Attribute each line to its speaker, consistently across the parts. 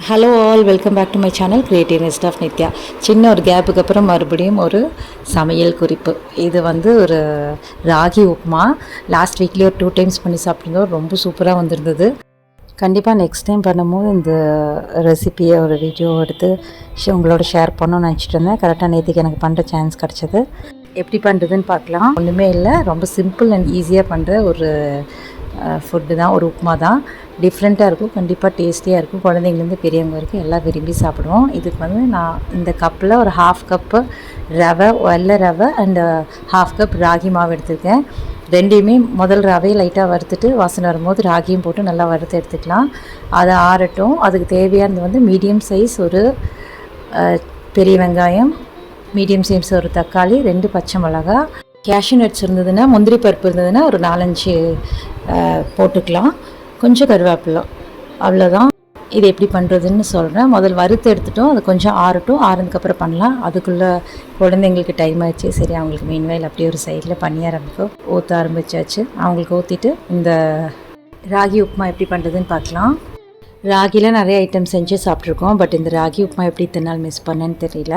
Speaker 1: Hello all, welcome back to my channel creative nest of Nithya. சின்ன ஒரு கேப்புக்கு அப்புறம் மறுபடியும் ஒரு சமையல் குறிப்பு. இது ஒரு ராகி உப்புமா. லாஸ்ட் வீக்லேயே ஒரு 2 டைம்ஸ் பண்ணி சாப்பிட்டுருந்தோம். ரொம்ப சூப்பராக வந்திருந்தது. கண்டிப்பாக நெக்ஸ்ட் டைம் பண்ணும்போது இந்த ரெசிப்பியை ஒரு வீடியோ எடுத்து உங்களோட ஷேர் பண்ணணும்னு நினச்சிட்டு இருந்தேன். கரெக்டாக நேற்றுக்கு எனக்கு பண்ணுற சான்ஸ் கிடச்சிது. எப்படி பண்ணுறதுன்னு பார்க்கலாம். ஒன்றுமே இல்லை, ரொம்ப சிம்பிள் அண்ட் ஈஸியாக பண்ணுற ஒரு ஃபுட்டு தான், ஒரு உப்புமா தான். டிஃப்ரெண்ட்டாக இருக்கும், கண்டிப்பாக டேஸ்டியாக இருக்கும். குழந்தைங்கலேருந்து பெரியவங்க வரைக்கும் எல்லாம் விரும்பி சாப்பிடுவோம். இதுக்கு நான் இந்த கப்பில் ஒரு 1/2 கப்பு ரவை, வெள்ளை ரவை அண்டு 1/2 கப் ராகி மாவு எடுத்துருக்கேன். ரெண்டையுமே முதல் ரவையை லைட்டாக வறுத்துட்டு வாசனை வரும்போது ராகியும் போட்டு நல்லா வறுத்து எடுத்துக்கலாம். அதை ஆறட்டும். அதுக்கு தேவையானது மீடியம் சைஸ் ஒரு பெரிய வெங்காயம், மீடியம் சைஸ் ஒரு தக்காளி, 2 பச்சை மிளகா, கேஷ்யூ நட்ஸ் இருந்ததுன்னா, முந்திரி பருப்பு இருந்ததுன்னா ஒரு 4-5 போட்டுக்கலாம். கொஞ்சம் கருவேப்பிலை, அவ்வளோதான். இது எப்படி பண்ணுறதுன்னு சொல்கிறேன். முதல் வறுத்து எடுத்துட்டோம், அது கொஞ்சம் ஆறட்டும். ஆறுனதுக்கப்புறம் பண்ணலாம். அதுக்குள்ளே குழந்தைங்களுக்கு டைம் ஆயிடுச்சு. சரி, அவங்களுக்கு மீன்வேல் அப்படியே ஒரு சைடில் பணியாரம்பிக்கும் ஊற்ற ஆரம்பித்தாச்சு. அவங்களுக்கு ஊற்றிட்டு இந்த ராகி உப்புமா எப்படி பண்ணுறதுன்னு பார்க்கலாம். ராகியில் நிறைய ஐட்டம் செஞ்சு சாப்பிட்ருக்கோம். பட் இந்த ராகி உப்புமா எப்படி இத்தனை நாள் மிஸ் பண்ணேன்னு தெரியல.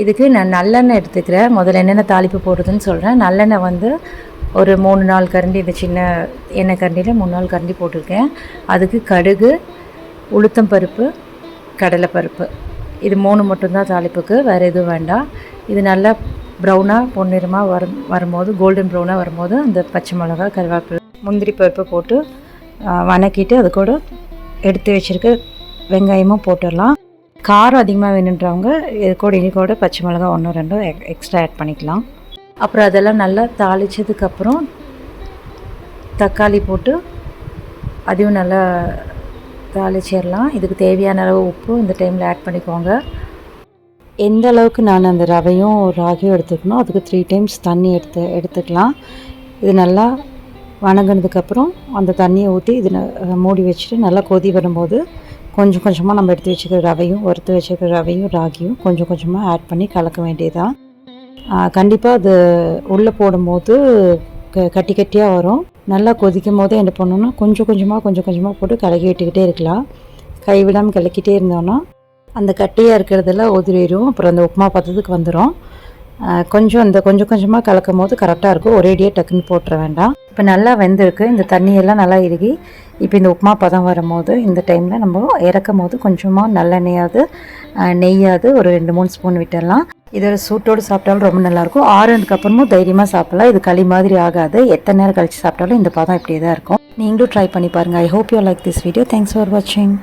Speaker 1: இதுக்கு நான் நல்லெண்ணெய் எடுத்துக்கிறேன். முதல்ல என்னென்ன தாளிப்பு போடுறதுன்னு சொல்கிறேன். நல்லெண்ணெய் ஒரு 3-4 கரண்டி, இந்த சின்ன எண்ணெய் கரண்டியில் 3-4 கரண்டி போட்டிருக்கேன். அதுக்கு கடுகு, உளுத்தம் பருப்பு, கடலைப்பருப்பு, இது 3 மட்டும்தான் தாளிப்புக்கு, வேறு எதுவும் வேண்டாம். இது நல்லா ப்ரௌனாக பொன்னிறமாக வரும்போது, கோல்டன் ப்ரௌனாக வரும்போது அந்த பச்சை மிளகா, கருவேப்பிலை, முந்திரி பருப்பு போட்டு வணக்கிட்டு அது கூட எடுத்து வச்சுருக்க வெங்காயமும் போட்டுடலாம். காரம் அதிகமாக வேணுன்றவங்க இது கூட இனிக்கோட பச்சை மிளகா 1-2 எக்ஸ்ட்ரா ஆட் பண்ணிக்கலாம். அப்புறம் அதெல்லாம் நல்லா தாளித்ததுக்கப்புறம் தக்காளி போட்டு அதையும் நல்லா தாளிச்சிடலாம். இதுக்கு தேவையான அளவு உப்பு இந்த டைமில் ஆட் பண்ணிக்கோங்க. எந்த அளவுக்கு நான் அந்த ரவையும் ராகியும் எடுத்துக்கணும், அதுக்கு 3 டைம்ஸ் தண்ணி எடுத்துக்கலாம். இது நல்லா வணங்கினதுக்கப்புறம் அந்த தண்ணியை ஊற்றி இது மூடி வச்சுட்டு நல்லா கொதி வரும்போது கொஞ்சம் கொஞ்சமாக நம்ம எடுத்து வச்சுக்கிற ரவையும், வறுத்து வச்சுக்கிற ரவையும் ராகியும் கொஞ்சம் கொஞ்சமாக ஆட் பண்ணி கலக்க வேண்டியதான். கண்டிப்பாக அது உள்ளே போடும்போது கட்டி கட்டியாக வரும். நல்லா கொதிக்கும் போதே என்ன பண்ணணும்னா கொஞ்சம் கொஞ்சமாக போட்டு கலக்கி விட்டுக்கிட்டே இருக்கலாம். கைவிடாமல் கலக்கிட்டே இருந்தோன்னா அந்த கட்டியாக இருக்கிறதெல்லாம் உதிரிடும். அப்புறம் அந்த உப்புமா பதத்துக்கு வந்துடும். கொஞ்சம் கொஞ்சமாக கலக்கும் போது கரெக்டாக இருக்கும். ஒரேடியாக டக்குன்னு போட்டுற வேண்டாம். இப்போ நல்லா வெந்திருக்கு. இந்த தண்ணியெல்லாம் நல்லா இறுகி இப்போ இந்த உப்புமா பதம் வரும்போது இந்த டைமில் நம்ம இறக்கும் போது கொஞ்சமாக நல்லெண்ணெயாவது நெய்யாவது ஒரு 2-3 ஸ்பூன் விட்டுடலாம். இதோட சூட்டோடு சாப்பிட்டாலும் ரொம்ப நல்லாயிருக்கும். ஆறுனதுக்கப்புறமும் தைரியமாக சாப்பிடலாம். இது களி மாதிரி ஆகாது. எத்தனை நேரம் கழித்து சாப்பிட்டாலும் இந்த பதம் இப்படியே தான் இருக்கும். நீங்களும் ட்ரை பண்ணி பாருங்கள். I hope you like this video. Thanks for வாட்சிங்.